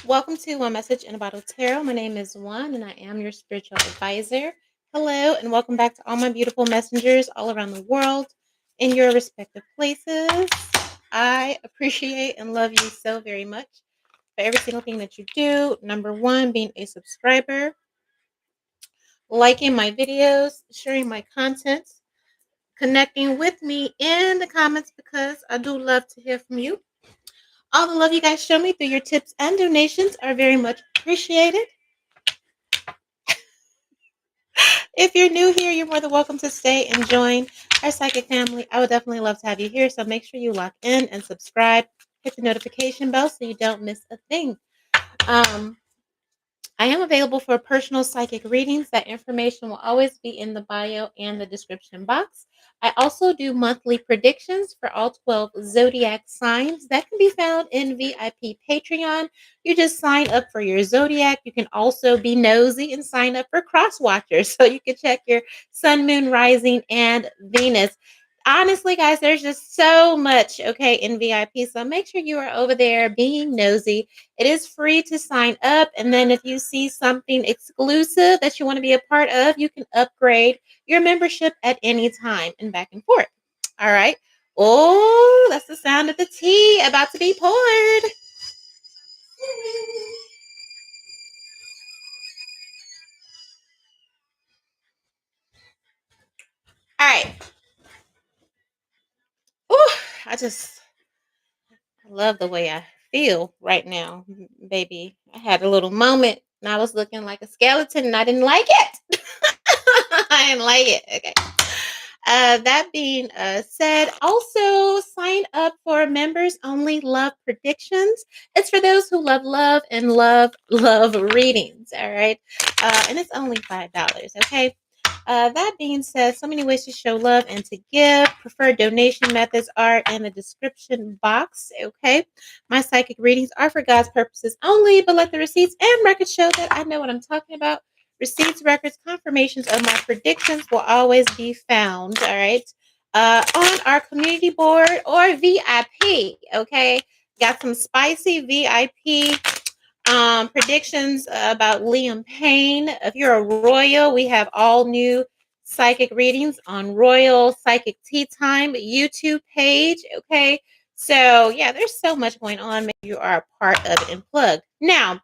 Welcome to One Message in a Bottle Tarot. My name is Juan, and I am your spiritual advisor. Hello, and welcome back to all my beautiful messengers all around the world in your respective places. I appreciate and love you so very much for every single thing that you do. Number one, being a subscriber, liking my videos, sharing my content, connecting with me in the comments because I do love to hear from you. All the love you guys show me through your tips and donations are very much appreciated. If you're new here, you're more than welcome to stay and join our psychic family. I would definitely love to have you here. So make sure you lock in and subscribe. Hit the notification bell so you don't miss a thing. I am available for personal psychic readings. That information will always be in the bio and the description box. I also do monthly predictions for all 12 zodiac signs. That can be found in VIP Patreon. You just sign up for your zodiac. You can also be nosy and sign up for Cross Watchers so you can check your sun, moon, rising, and Venus. Honestly, guys, there's just so much, okay, in VIP. So make sure you are over there being nosy. It is free to sign up. And then if you see something exclusive that you want to be a part of, you can upgrade your membership at any time and back and forth. All right. Oh, that's the sound of the tea about to be poured. All right. Oh, I love the way I feel right now, baby. I had a little moment and I was looking like a skeleton and I didn't like it. I didn't like it. Okay. That being said, also sign up for members only love predictions. It's for those who love and love readings. All right. And it's only $5. Okay. That being said, so many ways to show love and to give. Preferred donation methods are in the description box. Okay. My psychic readings are for God's purposes only, but let the receipts and records show that I know what I'm talking about. Receipts, records, confirmations of my predictions will always be found, all right, on our community board or VIP, okay? Got some spicy VIP predictions about Liam Payne. If you're a royal, we have all new psychic readings on Royal Psychic Tea Time YouTube page, okay? So, yeah, there's so much going on. Maybe you are a part of it and plugged. Now,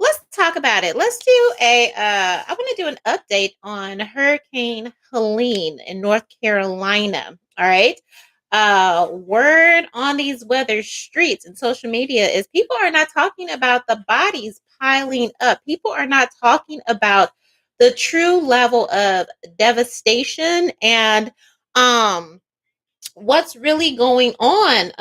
let's talk about it. Let's do I want to do an update on Hurricane Helene in North Carolina. All right. Word on these weather streets and social media is people are not talking about the bodies piling up. People are not talking about the true level of devastation and what's really going on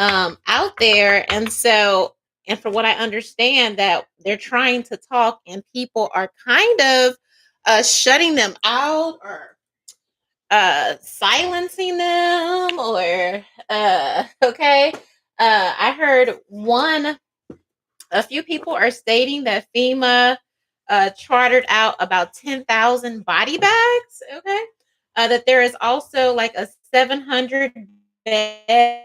out there. And for what I understand, that they're trying to talk and people are kind of shutting them out or silencing them or okay. I heard a few people are stating that FEMA chartered out about 10,000 body bags. Okay. That there is also like a 700 bed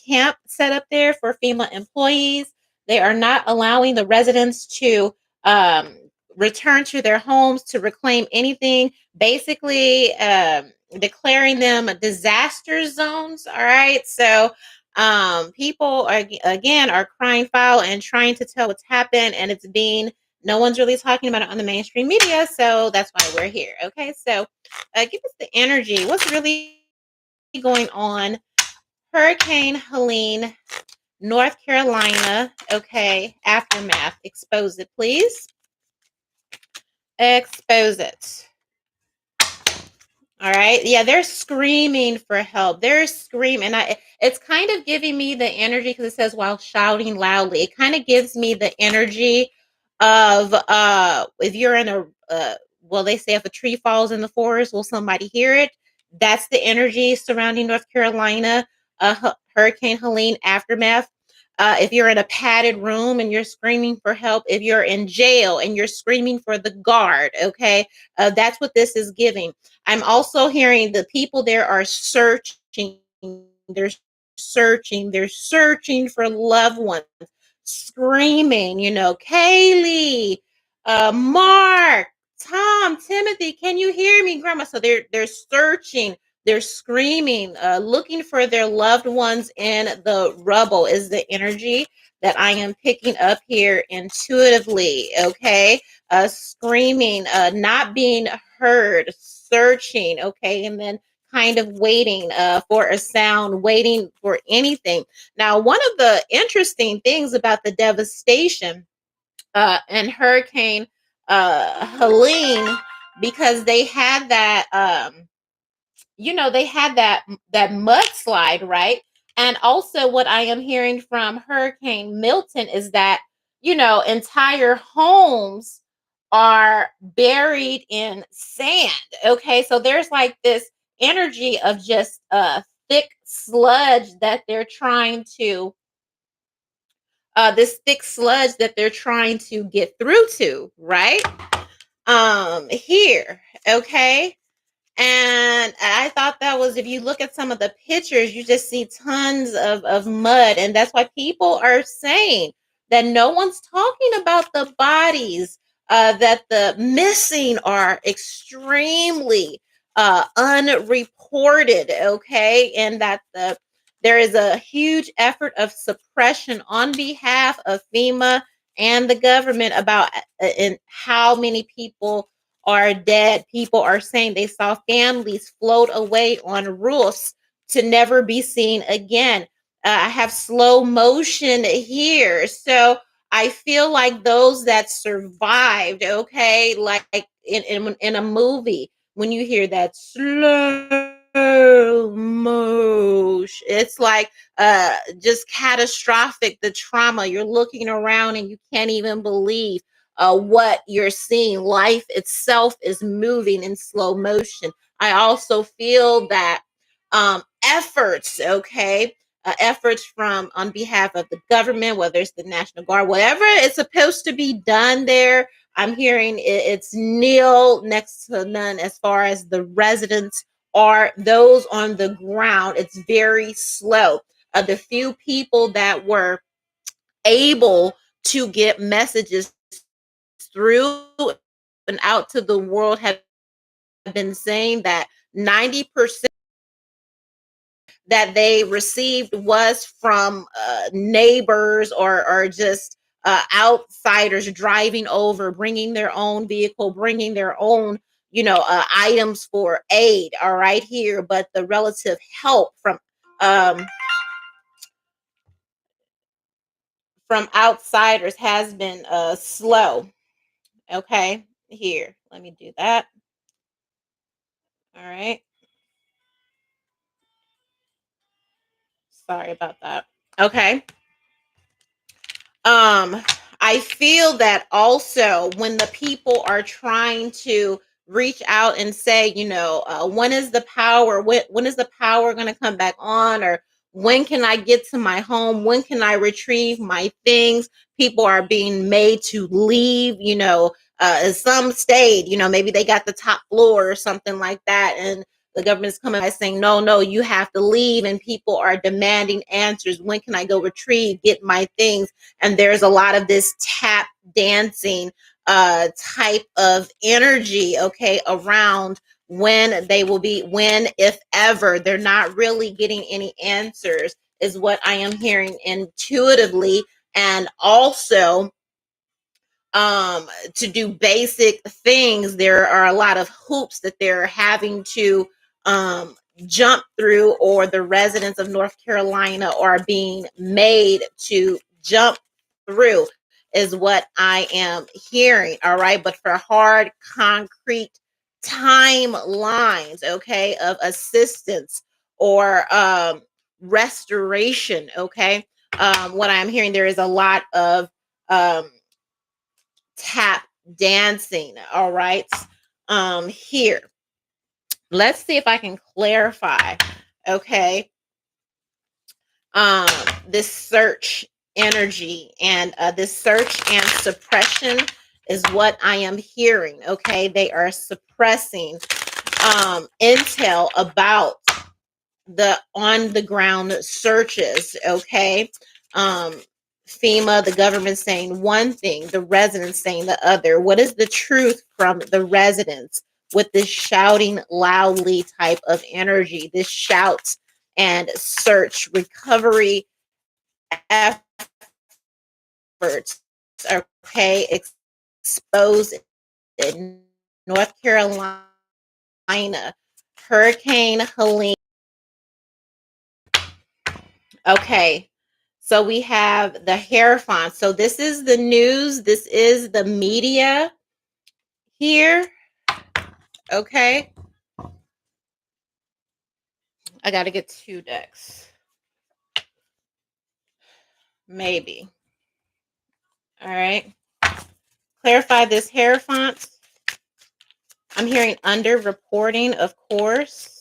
camp set up there for FEMA employees. They are not allowing the residents to um, return to their homes to reclaim anything, basically declaring them disaster zones. All right. So people are, again, are crying foul and trying to tell what's happened, and no one's really talking about it on the mainstream media. So that's why we're here. Okay. So give us the energy. What's really going on? Hurricane Helene, North Carolina. Okay, aftermath. Expose it, please. Expose it. All right. Yeah, they're screaming for help. They're screaming. It's kind of giving me the energy because it says while shouting loudly. It kind of gives me the energy of if you're in a well, they say if a tree falls in the forest, will somebody hear it? That's the energy surrounding North Carolina, Hurricane Helene aftermath. If you're in a padded room and you're screaming for help, if you're in jail and you're screaming for the guard, okay, that's what this is giving. I'm also hearing the people there are searching. They're they're searching for loved ones, screaming, Kaylee, Mark, Tom, Timothy, can you hear me, Grandma? So they're searching, they're screaming, looking for their loved ones in the rubble is the energy that I am picking up here intuitively. Okay, screaming, not being heard, searching. Okay, and then kind of waiting for a sound, waiting for anything. Now, one of the interesting things about the devastation and Hurricane Helene, because they had that, they had that mudslide, right? And also, what I am hearing from Hurricane Milton is that entire homes are buried in sand. Okay, so there's like this energy of just thick sludge that they're trying to this thick sludge that they're trying to get through to, right? Here, okay? And I thought that was, if you look at some of the pictures, you just see tons of mud. And that's why people are saying that no one's talking about the bodies, that the missing are extremely unreported, okay? And that there is a huge effort of suppression on behalf of FEMA and the government about and how many people are dead. People are saying they saw families float away on roofs to never be seen again. I have slow motion here. So I feel like those that survived, okay, like in a movie, when you hear that slow motion, it's like just catastrophic, the trauma. You're looking around and you can't even believe what you're seeing. Life itself is moving in slow motion. I also feel that efforts, okay, efforts from on behalf of the government, whether it's the National Guard, whatever is supposed to be done there. I'm hearing it's nil, next to none, as far as the residents are, those on the ground. It's very slow. The few people that were able to get messages through and out to the world have been saying that 90% that they received was from neighbors or just outsiders driving over, bringing their own vehicle, bringing their own, items for aid. All right, here, but the relative help um, from outsiders has been slow. Okay, here, let me do that. All right, sorry about that. Okay. um I feel that also when the people are trying to reach out and say, when is the power, when is the power going to come back on, or when can I get to my home, when can I retrieve my things, people are being made to leave, some stayed, maybe they got the top floor or something like that, and the government is coming by saying, no, no, you have to leave, and people are demanding answers. When can I go retrieve, get my things? And there's a lot of this tap dancing type of energy, okay, around when they will be, when, if ever. They're not really getting any answers, is what I am hearing intuitively. And also, to do basic things, there are a lot of hoops that they're having to jump through, or the residents of North Carolina are being made to jump through, is what I am hearing. All right, but for hard concrete timelines, okay, of assistance or restoration, okay, what I'm hearing, there is a lot of um tap dancing. All right, here, let's see if I can clarify, okay, um this search energy, and this search and suppression is what I am hearing. Okay, they are suppressing intel about the on the ground searches, okay? Um, FEMA, the government saying one thing, the residents saying the other. What is the truth from the residents with this shouting loudly type of energy, this shout and search recovery efforts, okay? Exposed in North Carolina, Hurricane Helene. Okay, so we have the hair font. So this is the news. This is the media here. Okay, I got to get 2 decks. Maybe. All right. Clarify this hair font. I'm hearing under reporting, of course.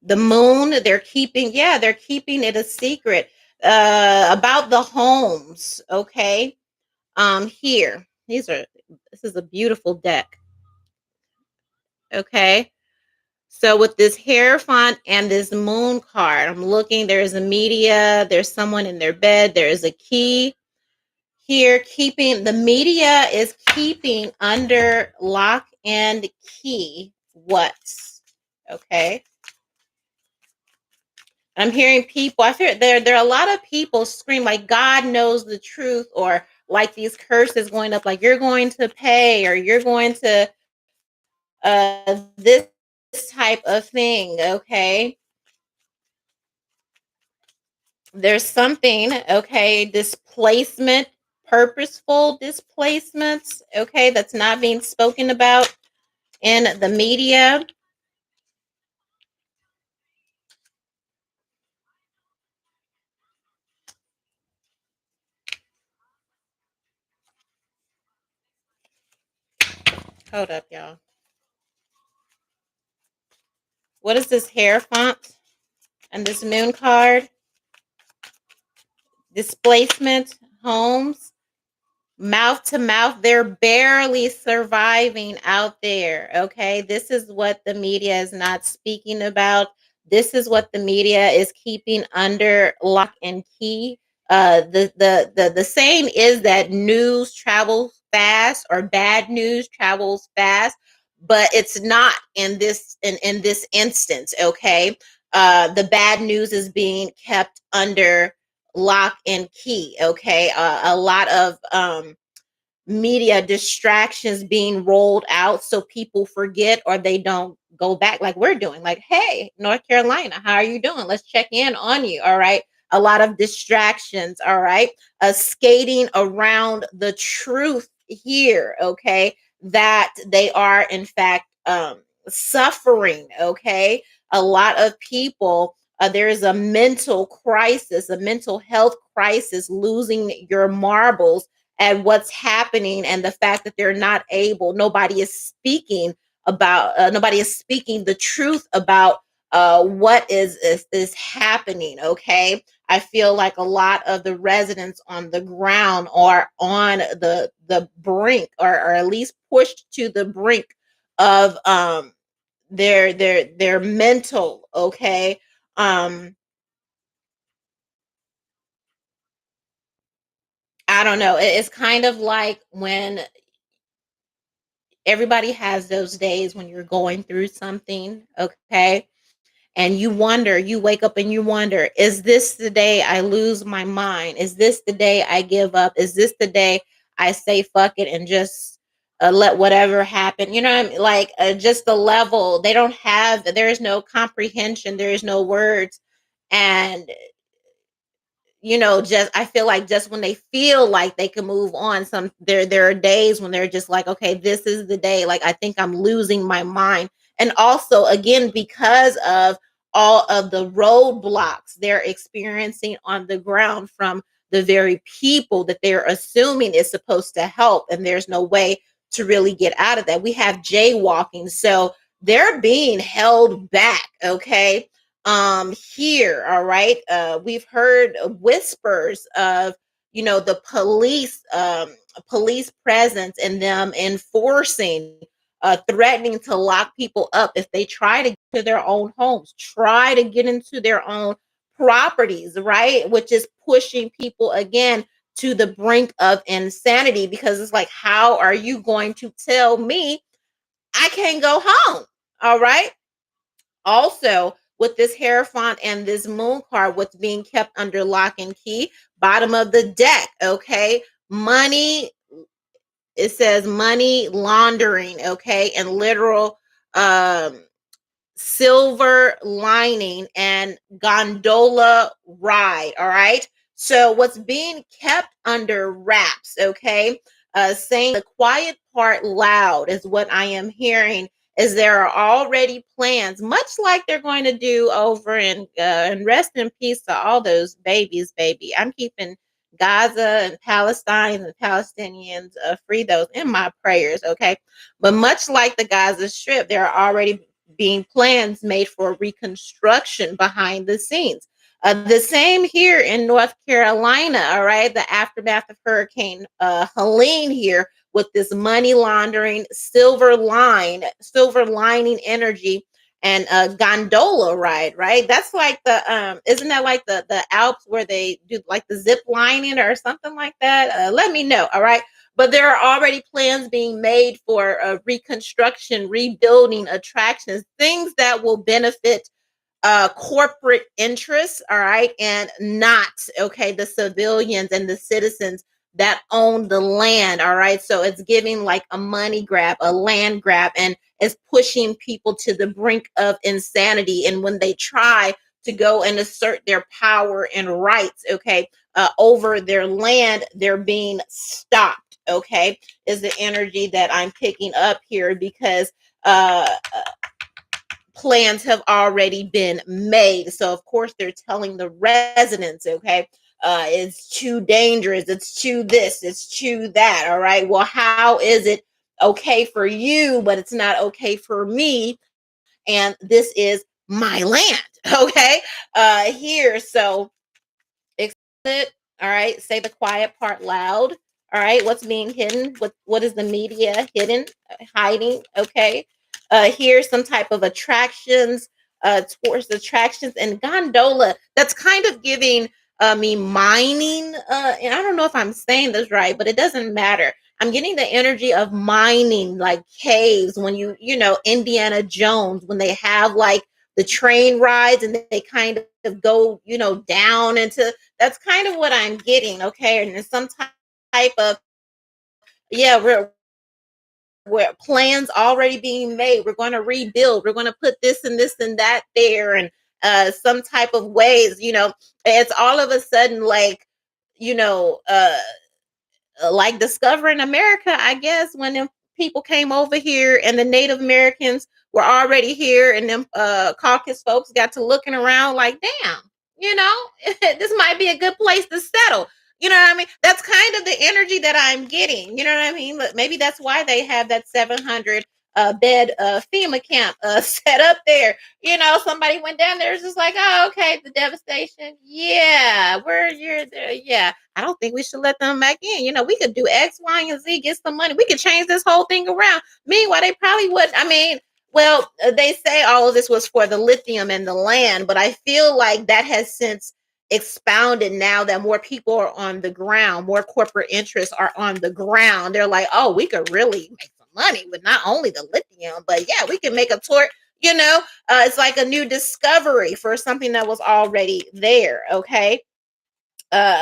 The moon, they're keeping it a secret about the homes, okay? Here. This is a beautiful deck. Okay? So with this Hierophant and this moon card, I'm looking, there's a media, there's someone in their bed, there is a key here keeping, the media is keeping under lock and key what? Okay. I'm hearing people, I fear there are a lot of people scream like God knows the truth, or like these curses going up, like you're going to pay, or you're going to this type of thing, okay? There's something, okay, displacement, purposeful displacements, okay, that's not being spoken about in the media. Hold up, y'all. What is this hair font and this moon card? Displacement, homes, mouth to mouth. They're barely surviving out there. Okay. This is what the media is not speaking about. This is what the media is keeping under lock and key. The saying is that news travels fast, or bad news travels fast, but it's not in this instance. Okay. The bad news is being kept under lock and key. Okay. A lot of media distractions being rolled out so people forget, or they don't go back like we're doing, like, hey, North Carolina, how are you doing? Let's check in on you. All right. A lot of distractions. All right. Skating around the truth here. Okay. That they are in fact suffering. Okay. A lot of people, there is a mental crisis, a mental health crisis, losing your marbles at what's happening, and the fact that they're not able, nobody is speaking about, nobody is speaking the truth about what is happening. Okay. I feel like a lot of the residents on the ground are on the brink, or at least pushed to the brink of their mental. Okay. um I don't know. It's kind of like when everybody has those days when you're going through something, okay? And you wonder, you wake up and you wonder, is this the day I lose my mind? Is this the day I give up? Is this the day I say fuck it and just let whatever happen? You know what I mean? Like, just the level, they don't have, there is no comprehension, there is no words. And just, I feel like just when they feel like they can move on, there are days when they're just like, okay, this is the day, like I think I'm losing my mind. And also, again, because of all of the roadblocks they're experiencing on the ground from the very people that they're assuming is supposed to help, and there's no way to really get out of that. We have jaywalking, so they're being held back. Okay. Here, all right, we've heard whispers of, the police presence, and them enforcing threatening to lock people up if they try to get to their own homes, try to get into their own properties, right? Which is pushing people again to the brink of insanity, because it's like, how are you going to tell me I can't go home? All right. Also, with this Hierophant and this Moon card, what's being kept under lock and key, bottom of the deck, okay? Money, it says money laundering, okay? And literal um silver lining and gondola ride. All right. So what's being kept under wraps, okay? Saying the quiet part loud is what I am hearing. Is there are already plans, much like they're going to do over in and rest in peace to all those babies, baby. I'm keeping Gaza and Palestine and Palestinians free, those in my prayers, okay? But much like the Gaza Strip, there are already being plans made for reconstruction behind the scenes. The same here in North Carolina, all right, the aftermath of Hurricane Helene here, with this money laundering, silver lining energy, and a gondola ride, right? That's like the isn't that like the Alps where they do like the zip lining or something like that? Let me know, all right? But there are already plans being made for reconstruction, rebuilding, attractions, things that will benefit corporate interests, all right, and not, okay, the civilians and the citizens that own the land, all right. So it's giving like a money grab, a land grab, and it's pushing people to the brink of insanity. And when they try to go and assert their power and rights, okay, over their land, they're being stopped, okay, is the energy that I'm picking up here, because plans have already been made. So of course they're telling the residents, okay, it's too dangerous, it's too this, it's too that. All right. Well, how is it okay for you, but it's not okay for me? And this is my land. Okay. Here. So it. All right. Say the quiet part loud. All right. What's being hidden? What is the media hidden, hiding? Okay. Here's some type of attractions, tourist attractions, and gondola. That's kind of giving me mining. And I don't know if I'm saying this right, but it doesn't matter. I'm getting the energy of mining, like caves, when you know, Indiana Jones, when they have like the train rides and they kind of go, you know, down into, that's kind of what I'm getting. Okay. And there's some type of, yeah, we're plans already being made. We're going to rebuild. We're going to put this and that there, and some type of ways, you know, it's all of a sudden like, you know, like discovering America, I guess, when them people came over here and the Native Americans were already here, and them caucus folks got to looking around like, damn, you know, this might be a good place to settle. You know what I mean? That's kind of the energy that I'm getting. You know what I mean? But maybe that's why they have that 700 bed FEMA camp set up there. You know, somebody went down there, it's just like, oh, okay, the devastation. Yeah, where you're there. Yeah, I don't think we should let them back in. You know, we could do X, Y, and Z, get some money. We could change this whole thing around. Meanwhile, they probably would. I mean, well, they say all of this was for the lithium and the land, but I feel like that has since expounded now that more people are on the ground, more corporate interests are on the ground. They're like, oh, we could really make some money with not only the lithium, but yeah, we can make a tour. You know, it's like a new discovery for something that was already there. Okay.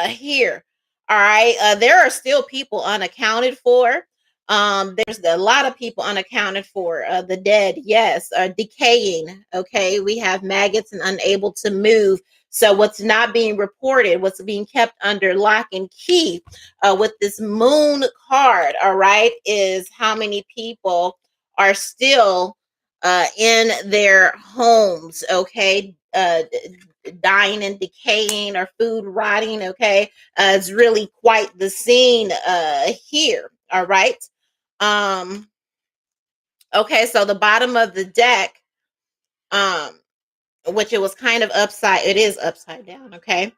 Here, all right, there are still people unaccounted for. There's a lot of people unaccounted for. The dead, yes, are decaying. Okay, we have maggots and unable to move. So what's not being reported, what's being kept under lock and key, with this moon card, all right, is how many people are still in their homes. Okay, dying and decaying, or food rotting. Okay, it's really quite the scene here. All right. um okay, so the bottom of the deck, um which it was kind of upside, it is upside down. Okay,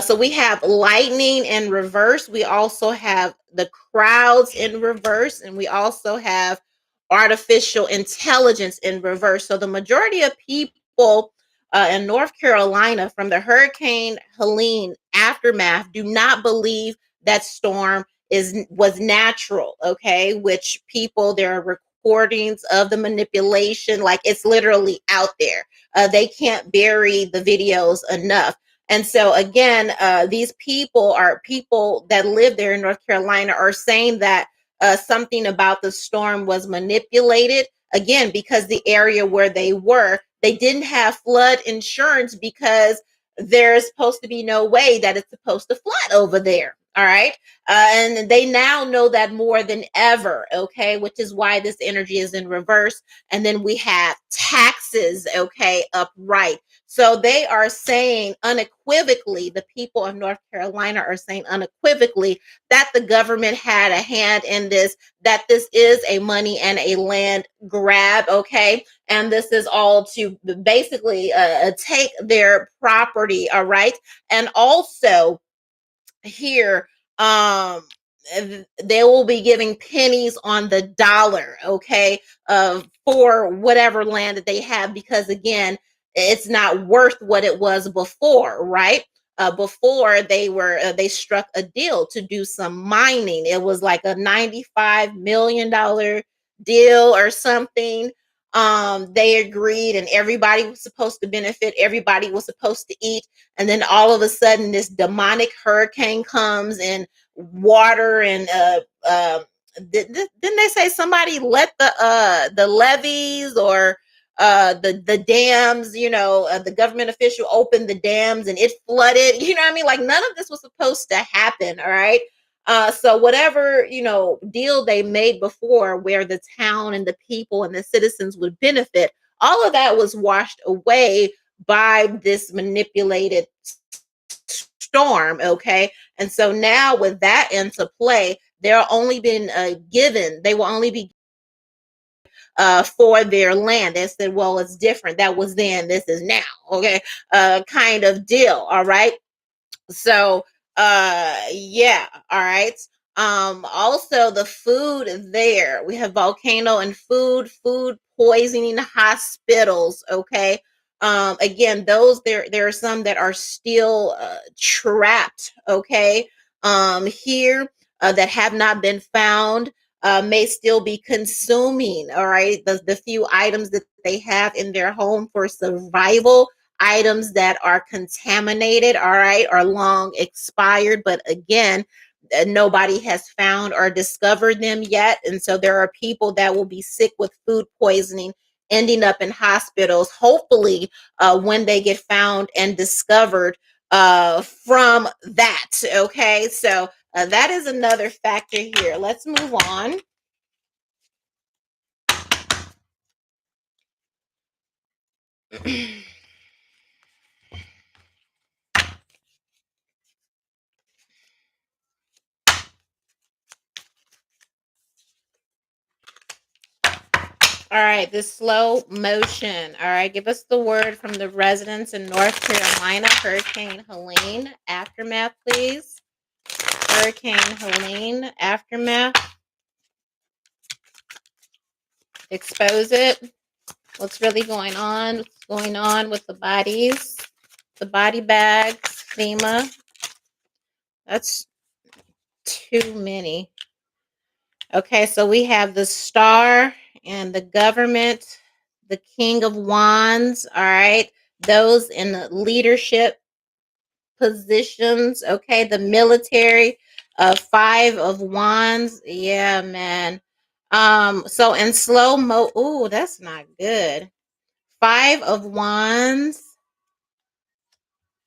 so we have lightning in reverse, we also have the crowds in reverse, and we also have artificial intelligence in reverse. So the majority of people in North Carolina from the Hurricane Helene aftermath do not believe that storm was natural. Okay, which people, there are recordings of the manipulation, like it's literally out there. They can't bury the videos enough. And so again, these people that live there in North Carolina are saying that something about the storm was manipulated. Again, because the area where they didn't have flood insurance because there's supposed to be no way that it's supposed to flood over there. All right. And they now know that more than ever. Okay. Which is why this energy is in reverse. And then we have taxes. Okay. Upright. So they are saying unequivocally, the people of North Carolina are saying unequivocally that the government had a hand in this, that this is a money and a land grab. Okay. And this is all to basically take their property. All right. And also, here, they will be giving pennies on the dollar, okay, for whatever land that they have, because again, it's not worth what it was before, right? Before they struck a deal to do some mining. It was like a $95 million deal or something. They agreed, and everybody was supposed to benefit, everybody was supposed to eat. And then all of a sudden this demonic hurricane comes, and water and didn't they say somebody let the levees or the dams, the government official opened the dams and it flooded, you know what I mean? Like none of this was supposed to happen. All right. So whatever, deal they made before, where the town and the people and the citizens would benefit, all of that was washed away by this manipulated storm. Okay. And so now with that into play, they're only been given, they will only be for their land. They said, well, it's different. That was then, this is now. Okay. Kind of deal. All right. So yeah, all right. Also the food there. We have volcano and food poisoning hospitals, okay? Again, those there are some that are still trapped, okay? Here that have not been found, may still be consuming, all right? The few items that they have in their home for survival, items that are contaminated, all right, are long expired, but again, nobody has found or discovered them yet. And so there are people that will be sick with food poisoning, ending up in hospitals, hopefully, when they get found and discovered from that. Okay, so that is another factor here. Let's move on. All right, this slow motion. All right, give us the word from the residents in North Carolina. Hurricane Helene aftermath, please. Hurricane Helene aftermath. Expose it. What's really going on? What's going on with the bodies? The body bags, FEMA. That's too many. Okay, so we have the star and the government, the King of Wands, all right? Those in the leadership positions, okay? The military, Five of Wands. Yeah, man. So in slow mo, ooh, that's not good. Five of Wands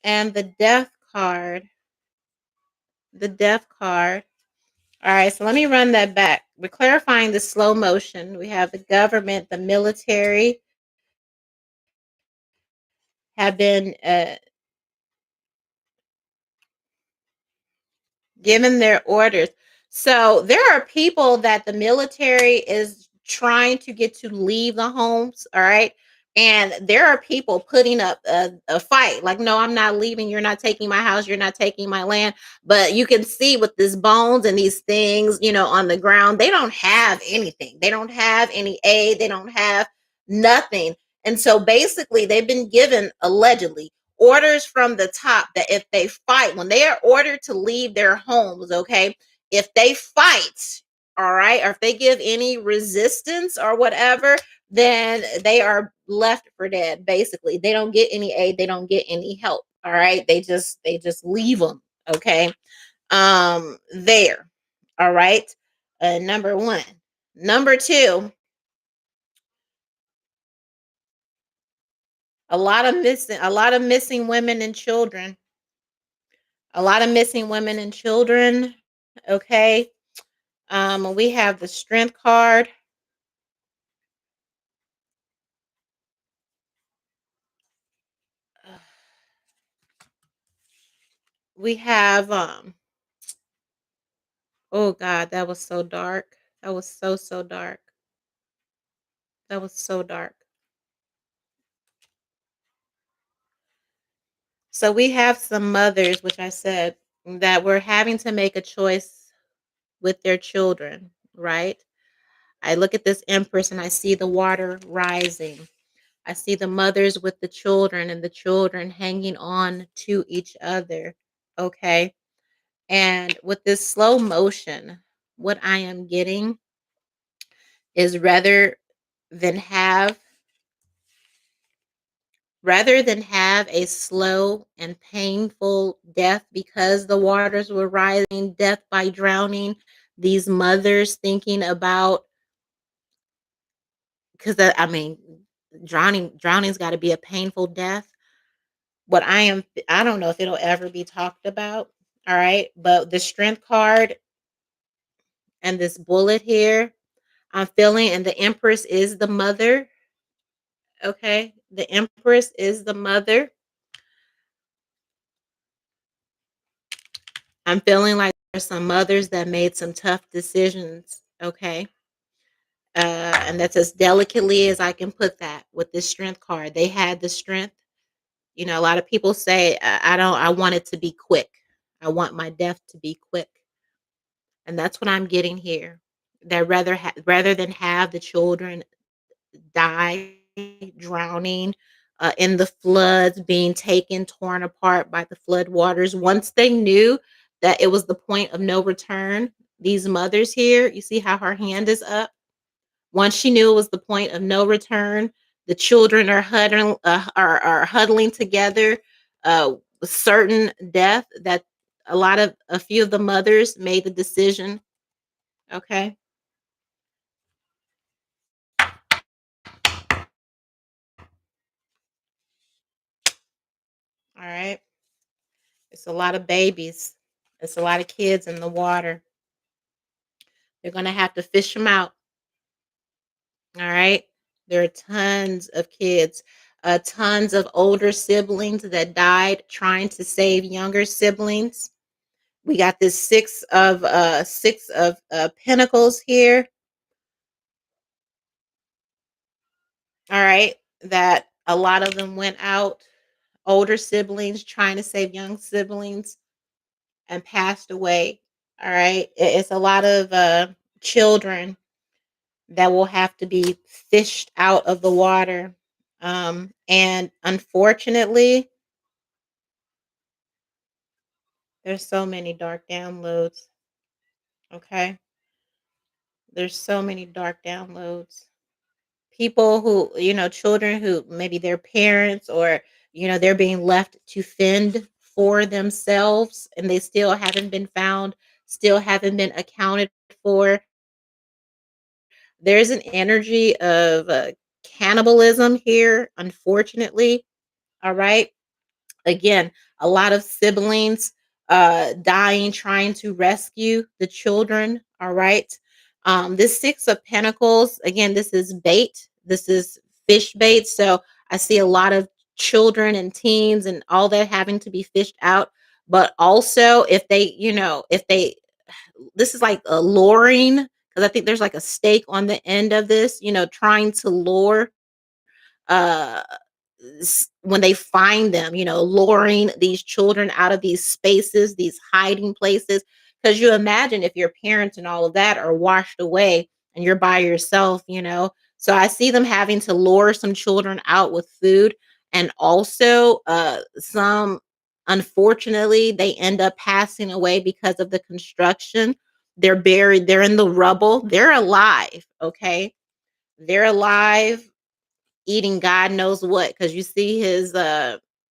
and the Death card. The Death card. All right, so let me run that back. We're clarifying the slow motion. We have the government, the military have been given their orders. So there are people that the military is trying to get to leave the homes, all right? And there are people putting up a fight, like, no, I'm not leaving. You're not taking my house. You're not taking my land. But you can see with these bones and these things, on the ground, they don't have anything. They don't have any aid. They don't have nothing. And so basically, they've been given allegedly orders from the top that if they fight, when they are ordered to leave their homes, okay, if they fight, all right, or if they give any resistance or whatever, then they are left for dead. Basically, they don't get any aid, they don't get any help. All right, they just leave them. Okay, there. All right, number one. Number two, a lot of missing women and children. A lot of missing women and children. Okay, we have the strength card. We have oh God, that was so dark. That was so dark. That was so dark. So we have some mothers, which I said, that were having to make a choice with their children, right? I look at this empress and I see the water rising. I see the mothers with the children and the children hanging on to each other. Okay. And with this slow motion, what I am getting is than have rather than have a slow and painful death because the waters were rising, death by drowning, these mothers thinking about, because I mean, drowning's got to be a painful death. What I don't know if it'll ever be talked about. All right, but the strength card and this bullet here, I'm feeling, and the empress is the mother. Okay, the empress is the mother. I'm feeling like there's some mothers that made some tough decisions, okay? And that's as delicately as I can put that with this strength card. They had the strength. A lot of people say, I don't, I want it to be quick. I want my death to be quick. And that's what I'm getting here. That rather than have the children die drowning in the floods, being taken, torn apart by the flood waters. Once they knew that it was the point of no return, these mothers here, you see how her hand is up? Once she knew it was the point of no return, the children are huddling together with certain death that a few of the mothers made the decision. Okay. All right. It's a lot of babies. It's a lot of kids in the water. They're gonna have to fish them out. All right. There are tons of kids, tons of older siblings that died trying to save younger siblings. We got this six of pentacles here. All right. That a lot of them went out, older siblings trying to save young siblings and passed away. All right. It's a lot of children that will have to be fished out of the water. And unfortunately, there's so many dark downloads. Okay. There's so many dark downloads. People who, children who maybe their parents or, they're being left to fend for themselves and they still haven't been found, still haven't been accounted for. There's an energy of cannibalism here, unfortunately. All right. Again, a lot of siblings dying trying to rescue the children. All right. This six of pentacles, again, this is bait. This is fish bait. So I see a lot of children and teens and all that having to be fished out. But also if they, if they this is like a luring, because I think there's like a stake on the end of this, trying to lure uh when they find them, luring these children out of these spaces, these hiding places. Because you imagine if your parents and all of that are washed away and you're by yourself, So I see them having to lure some children out with food. And also, some, unfortunately, they end up passing away because of the construction. They're buried, they're in the rubble, they're alive. Okay. They're alive, eating God knows what, because you see his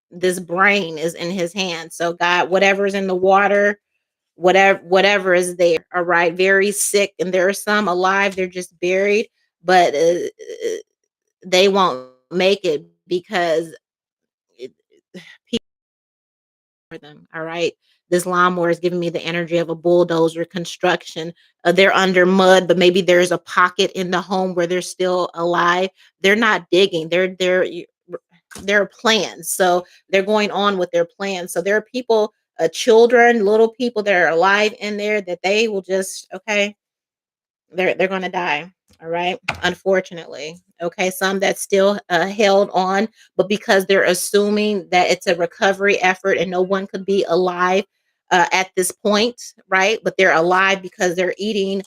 this brain is in his hand. So God, whatever's in the water, whatever is there, all right, very sick. And there are some alive, they're just buried, but they won't make it because it, for them. All right. This lawnmower is giving me the energy of a bulldozer construction. They're under mud, but maybe there's a pocket in the home where they're still alive. They're not digging. Their plans. So they're going on with their plans. So there are people, children, little people that are alive in there that they will just, okay, they're going to die. All right, unfortunately. Okay, some that still held on, but because they're assuming that it's a recovery effort and no one could be alive at this point, right? But they're alive because they're eating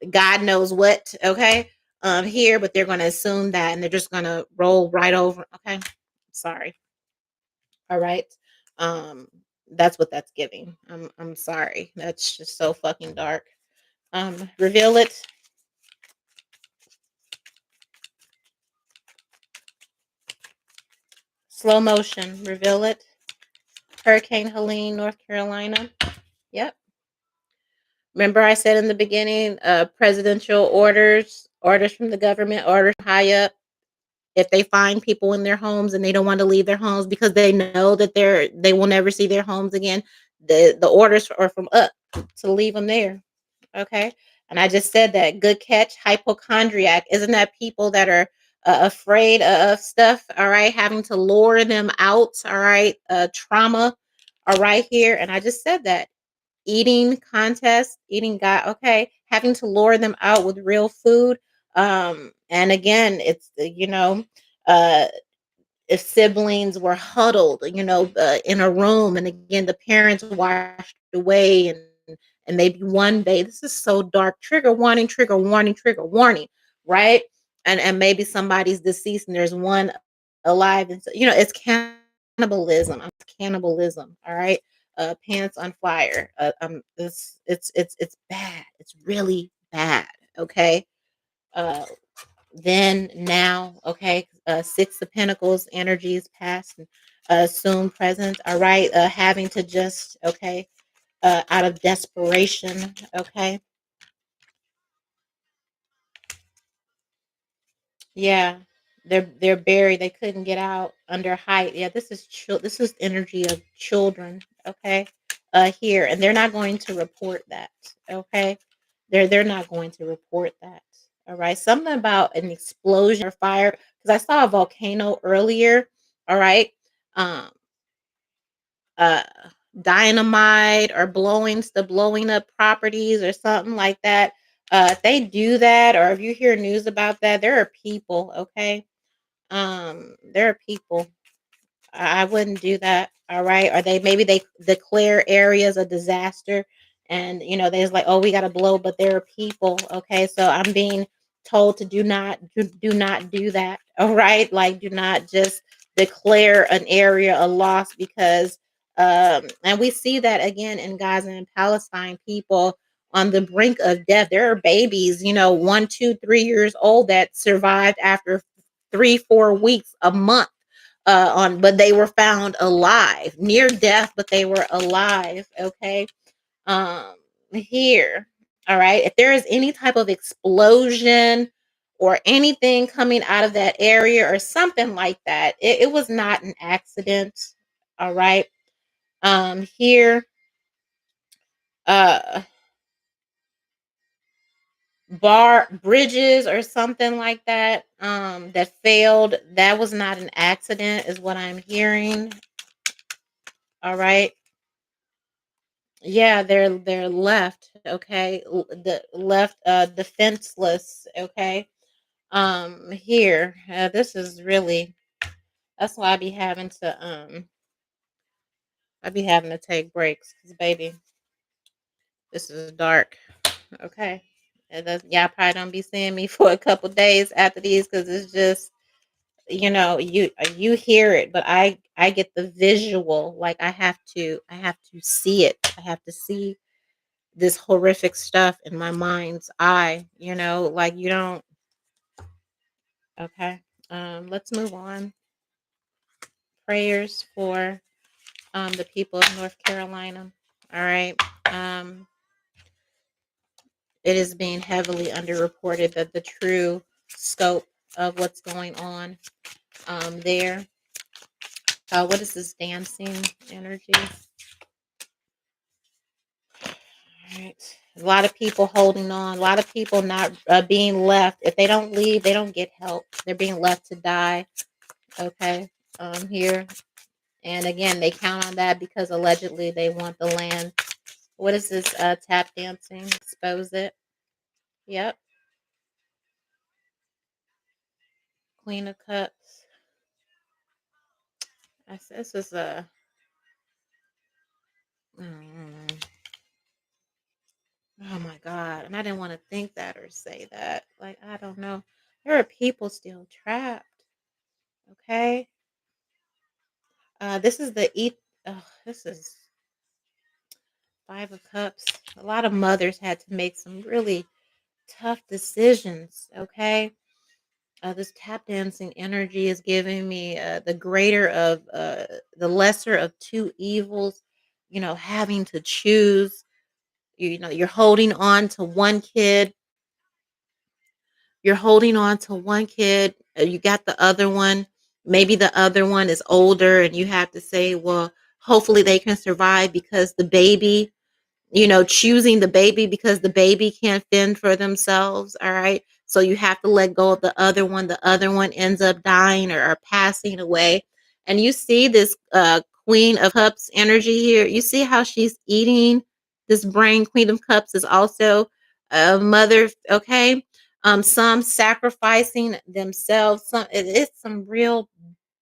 God knows what. Okay, here, but they're going to assume that and they're just going to roll right over. Okay, sorry. All right. Um, that's what that's giving. I'm sorry. That's just so fucking dark. Reveal it. Slow motion. Reveal it. Hurricane Helene, North Carolina. Yep. Remember I said in the beginning, presidential orders from the government, orders high up. If they find people in their homes and they don't want to leave their homes because they know that they will never see their homes again, the orders are from up to leave them there. Okay. And I just said that. Good catch. Hypochondriac. Isn't that people that are afraid of stuff? All right. Having to lure them out. All right. Trauma. All right. Here. And I just said that. Eating contest, eating God. Okay. Having to lure them out with real food. And again, it's, uh, if siblings were huddled, in a room, and again the parents washed away, and maybe one day, this is so dark. Trigger warning, trigger warning, trigger warning, right? And maybe somebody's deceased and there's one alive, and so, it's cannibalism. It's cannibalism. All right. Pants on fire. It's bad. It's really bad. Okay. Uh, then now, okay, Six of Pentacles energies past and soon present. All right, having to just, okay, out of desperation. Okay, yeah, they're buried. They couldn't get out under height. Yeah, this is energy of children. Okay, here, and they're not going to report that. Okay, they're not going to report that. All right, something about an explosion or fire, because I saw a volcano earlier. All right, um, uh, dynamite or blowing up properties or something like that. If they do that, or if you hear news about that, there are people. Okay, there are people. I wouldn't do that. All right. Or maybe they declare areas a disaster, and there's like, oh, we gotta blow, but there are people. Okay. So I'm being told to do not do that. All right. Like, do not just declare an area a loss, because and we see that again in Gaza and Palestine, people on the brink of death. There are babies, 1, 2, 3 years old that survived after 3, 4 weeks, a month, but they were found alive, near death, but they were alive. Okay. um Here, all right, if there is any type of explosion or anything coming out of that area or something like that, it was not an accident. All right. Here, uh bar bridges or something like that, that failed, that was not an accident, is what I'm hearing. All right. Yeah, they're left, okay? The left defenseless, okay? Here, this is really, that's why I be having to take breaks because baby, this is dark. Okay. And y'all probably don't be seeing me for a couple days after these because it's just, you hear it, but I get the visual. Like I have to see it. I have to see this horrific stuff in my mind's eye. Like you don't. Okay. Let's move on. Prayers for the people of North Carolina. All right. Um, it is being heavily underreported that the true scope of what's going on there. What is this dancing energy? All right. A lot of people holding on. A lot of people not being left. If they don't leave, they don't get help. They're being left to die. Okay. Here. And again, they count on that because allegedly they want the land. What is this tap dancing? Expose it. Yep. Queen of Cups. This is a. Mm, oh my God. And I didn't want to think that or say that. Like, I don't know. There are people still trapped. Okay. This is the eat. Oh, this is Five of Cups. A lot of mothers had to make some really tough decisions. Okay. This tap dancing energy is giving me the lesser of two evils. Having to choose. You're holding on to one kid. You're holding on to one kid. You got the other one. Maybe the other one is older, and you have to say, well, hopefully they can survive because the baby, choosing the baby because the baby can't fend for themselves. All right. So you have to let go of the other one. The other one ends up dying or passing away. And you see this Queen of Cups energy here. You see how she's eating this brain. Queen of Cups is also a mother. Okay. Some sacrificing themselves. It's some real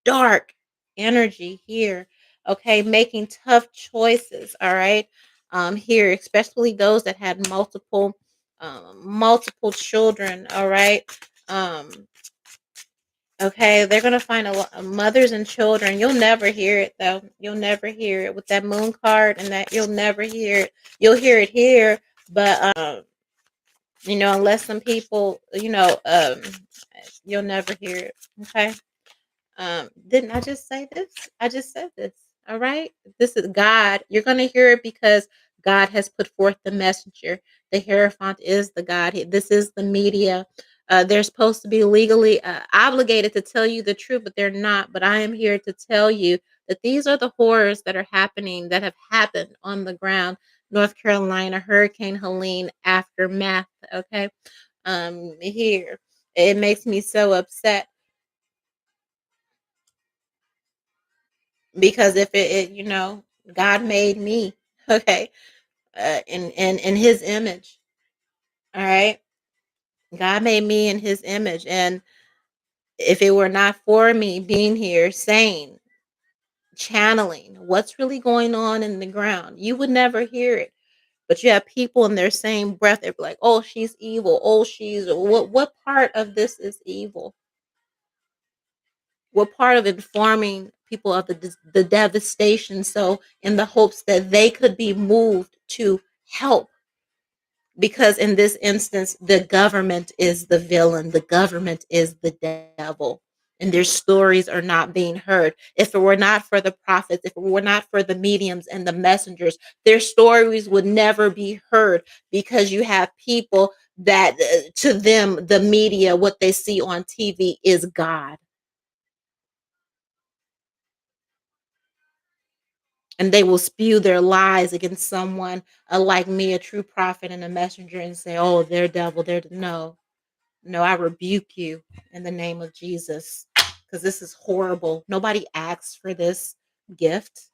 dark energy here. Okay. Making tough choices. All right, here, especially those that had multiple children. All right. Um, okay, they're gonna find a lot mothers and children. You'll never hear it though. You'll never hear it with that moon card and that. You'll never hear it. You'll hear it here, but unless some people, you'll never hear it. Okay. Didn't I just say this? I just said this. All right. This is God. You're going to hear it because God has put forth the messenger. The Hierophant is the God. This is the media. They're supposed to be legally obligated to tell you the truth, but they're not. But I am here to tell you that these are the horrors that are happening, that have happened on the ground. North Carolina, Hurricane Helene aftermath. Okay. Here. It makes me so upset because if God made me, okay, in His image. All right, God made me in His image, and if it were not for me being here, saying, channeling what's really going on in the ground, you would never hear it. But you have people in their same breath, they're like, "Oh, she's evil. Oh, she's what? What part of this is evil? What part of informing people of the devastation? So, in the hopes that they could be moved to help, because in this instance the government is the villain, the government is the devil, and their stories are not being heard. If it were not for the prophets, if it were not for the mediums and the messengers, their stories would never be heard, because you have people that to them the media, what they see on TV is God, and they will spew their lies against someone like me, a true prophet and a messenger, and say, oh, they're devil, they're no. No, I rebuke you in the name of Jesus, because this is horrible. Nobody asks for this gift.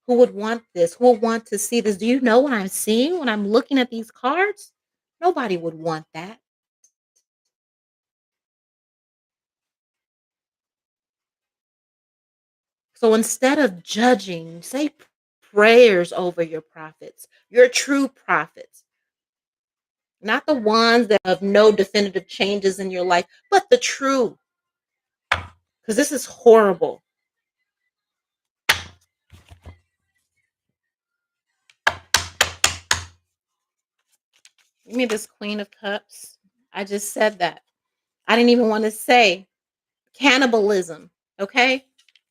Who would want this? Who would want to see this? Do you know what I'm seeing when I'm looking at these cards? Nobody would want that. So instead of judging, say prayers over your prophets, your true prophets, not the ones that have no definitive changes in your life, but the true, because this is horrible. Give me this Queen of Cups. I just said that. I didn't even want to say cannibalism, okay?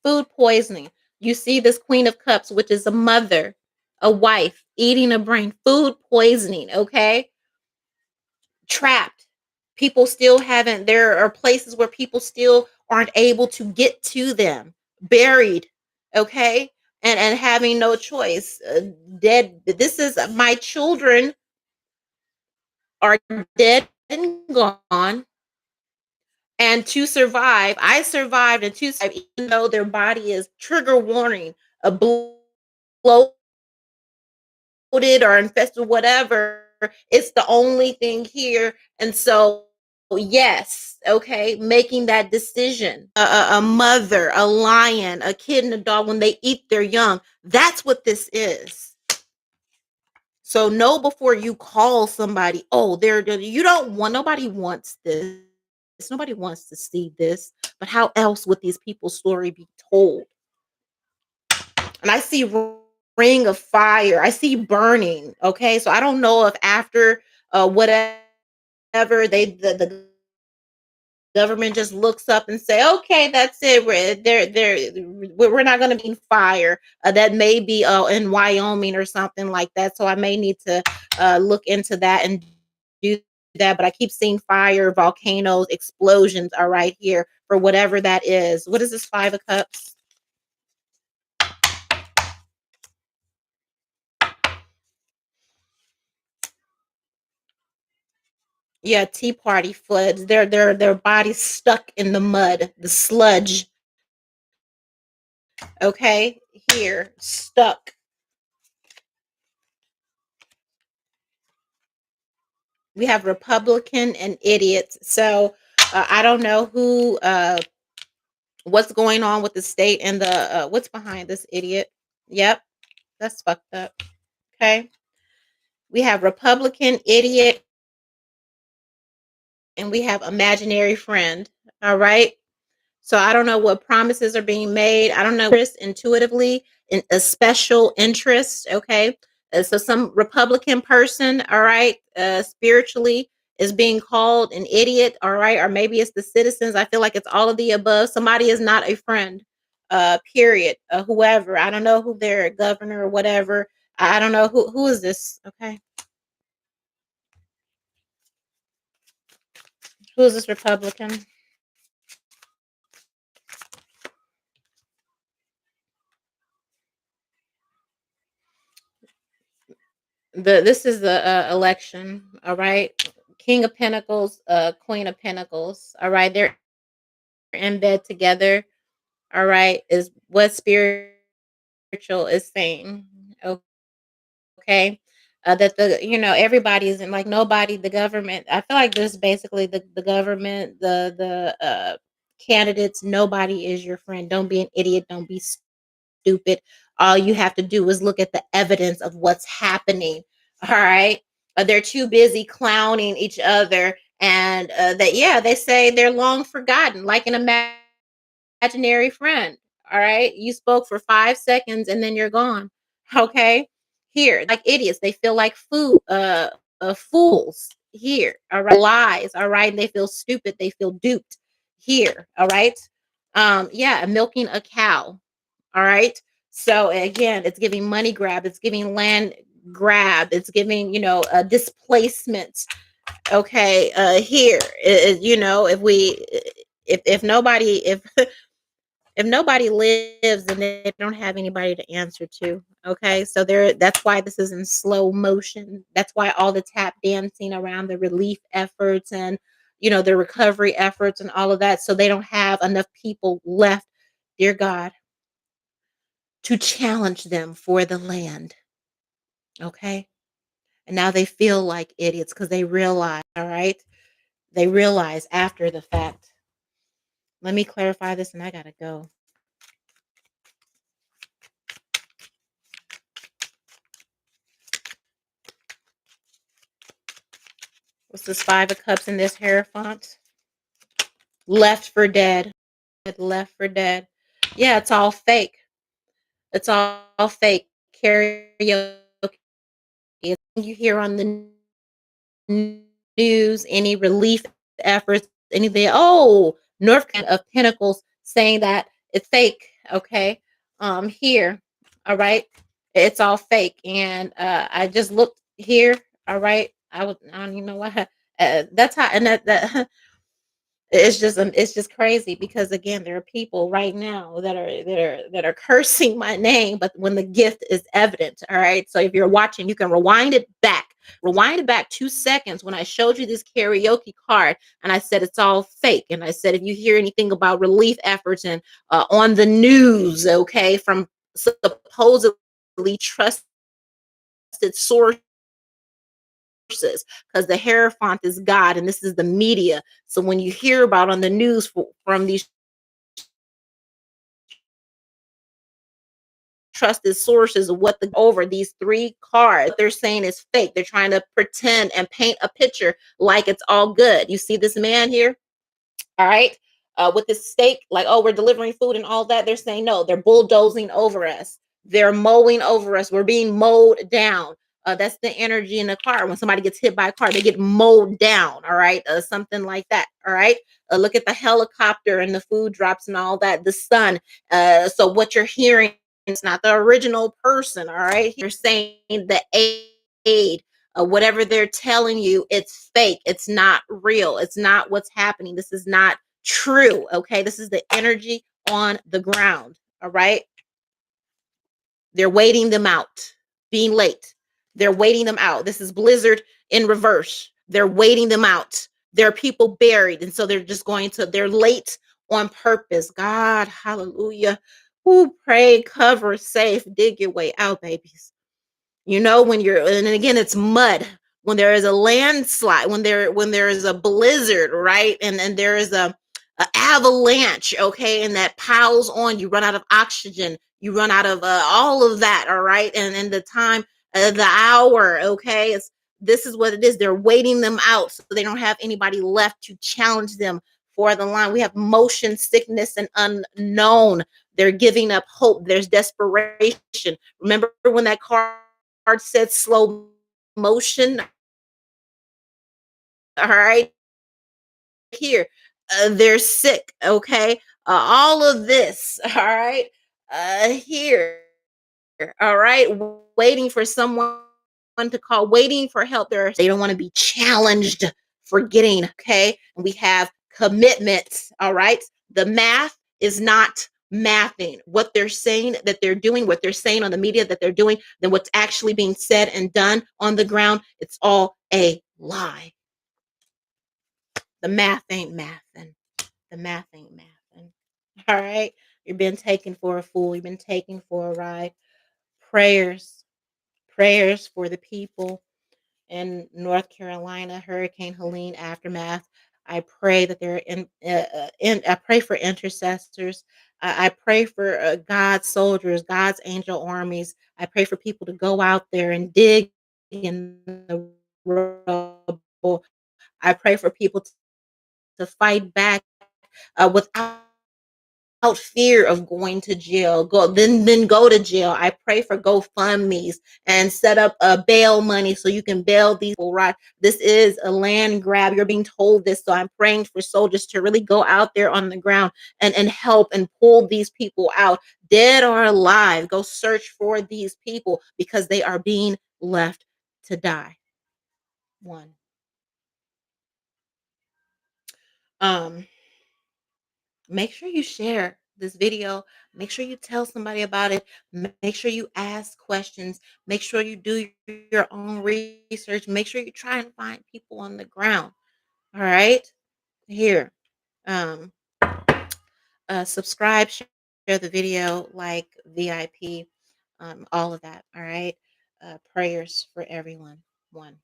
Food poisoning. You see this Queen of Cups, which is a mother, a wife, eating a brain, food poisoning, okay? Trapped. People still haven't, there are places where people still aren't able to get to them, buried, okay? And having no choice. Dead. This is my children are dead and gone. And to survive, I survived, and to survive, even though their body is trigger warning, a bloated or infested, whatever, it's the only thing here. And so, yes, okay, making that decision, a mother, a lion, a kid, and a dog, when they eat their young, that's what this is. So know before you call somebody, oh, you don't want, nobody wants this. Nobody wants to see this. But how else would these people's story be told? And I see ring of fire. I see burning. Okay. So I don't know if after whatever the government just looks up and say, okay, that's it. We're not going to be in fire. That may be in Wyoming or something like that. So I may need to look into that and do that. But I keep seeing fire, volcanoes, explosions are right here for whatever that is. What is this Five of Cups? Yeah, Tea Party floods. Their bodies stuck in the mud, the sludge. Okay, here, stuck. We have Republican and idiots. So I don't know what's going on with the state and the what's behind this idiot. Yep, that's fucked up. Okay, we have Republican, idiot, and we have imaginary friend. All right. So I don't know what promises are being made. I don't know. Intuitively, in a special interest. Okay. So some Republican person, all right, spiritually is being called an idiot, all right, or maybe it's the citizens. I feel like it's all of the above. Somebody is not a friend. Period. Whoever. I don't know who their governor or whatever. I don't know who is this. Okay. Who is this Republican? This is the election, all right. King of Pentacles, Queen of Pentacles, all right. They're in bed together, all right. Is what spiritual is saying, okay. That everybody isn't like nobody. The government. I feel like this basically the government, the candidates. Nobody is your friend. Don't be an idiot. Don't be stupid. All you have to do is look at the evidence of what's happening. All right. They're too busy clowning each other. And yeah, they say they're long forgotten, like an imaginary friend. All right. You spoke for 5 seconds and then you're gone. Okay. Here, like idiots, they feel like fools here. All right. Lies. All right. And they feel stupid. They feel duped here. All right. Yeah, milking a cow. All right. So again, it's giving money grab, it's giving land grab, it's giving, displacement. Okay. Here, if nobody, if nobody lives, then they don't have anybody to answer to. Okay. So that's why this is in slow motion. That's why all the tap dancing around the relief efforts and, the recovery efforts and all of that. So they don't have enough people left, dear God, to challenge them for the land. Okay. And now they feel like idiots because they realize, all right, they realize after the fact. Let me clarify this and I got to go. This 5 of Cups in this Hierophant. Left for dead. Left for dead. Yeah, it's all fake. It's all fake. Karaoke. You hear on the news, any relief efforts, anything. Oh, North Carolina of Pentacles saying that it's fake. Okay. Here. All right. It's all fake. And I just looked here. All right. I don't even know why. That's how, and that it's just crazy because again there are people right now that are cursing my name, but when the gift is evident. All right, so if you're watching, you can rewind it back 2 seconds when I showed you this karaoke card and I said it's all fake, and I said if you hear anything about relief efforts and on the news, okay, from supposedly trusted sources, because the Hierophant is God and this is the media. So when you hear about on the news from these trusted sources of what the over these 3 cards they're saying is fake, they're trying to pretend and paint a picture like it's all good. You see this man here, all right, with this stake, like, oh, we're delivering food and all that. They're saying no, they're bulldozing over us. They're mowing over us. We're being mowed down. That's the energy in the car. When somebody gets hit by a car, they get mowed down. All right, something like that. All right. Look at the helicopter and the food drops and all that. The sun. So what you're hearing is not the original person. All right. You're saying the aid, whatever they're telling you, it's fake. It's not real. It's not what's happening. This is not true. Okay. This is the energy on the ground. All right. They're waiting them out, being late. They're waiting them out. This is Blizzard in reverse. They're waiting them out. There are people buried. And so they're late on purpose. God, hallelujah. Who pray, cover, safe, dig your way out, babies. You know, when you're, and again, it's mud. When there is a landslide, when there is a blizzard, right? And there is a avalanche, okay, and that piles on, you run out of oxygen, you run out of all of that, all right? And the time, the hour, okay, this is what it is. They're waiting them out so they don't have anybody left to challenge them for the line. We have motion sickness and unknown. They're giving up hope. There's desperation. Remember when that card said slow motion? All right, here, they're sick. Okay, all of this. All right, here. All right, waiting for someone to call, waiting for help. They don't want to be challenged for getting. Okay, and we have commitments. All right, the math is not mathing. What they're saying that they're doing, what they're saying on the media that they're doing, then what's actually being said and done on the ground, it's all a lie. The math ain't mathing. The math ain't mathing. All right. You've been taken for a fool. You've been taken for a ride. Prayers, prayers for the people in North Carolina, Hurricane Helene aftermath. I pray that they're I pray for intercessors. I pray for God's soldiers, God's angel armies. I pray for people to go out there and dig in the rubble. I pray for people to fight back without fear of going to jail. Then go to jail. I pray for GoFundMe's and set up a bail money so you can bail these people. Right, this is a land grab. You're being told this, so I'm praying for soldiers to really go out there on the ground and help and pull these people out, dead or alive. Go search for these people because they are being left to die. One. Um. Make sure you share this video. Make sure you tell somebody about it. Make sure you ask questions. Make sure you do your own research. Make sure you try and find people on the ground. All right. Here. Um, Subscribe, share the video, like VIP, all of that. All right. Prayers for everyone. One.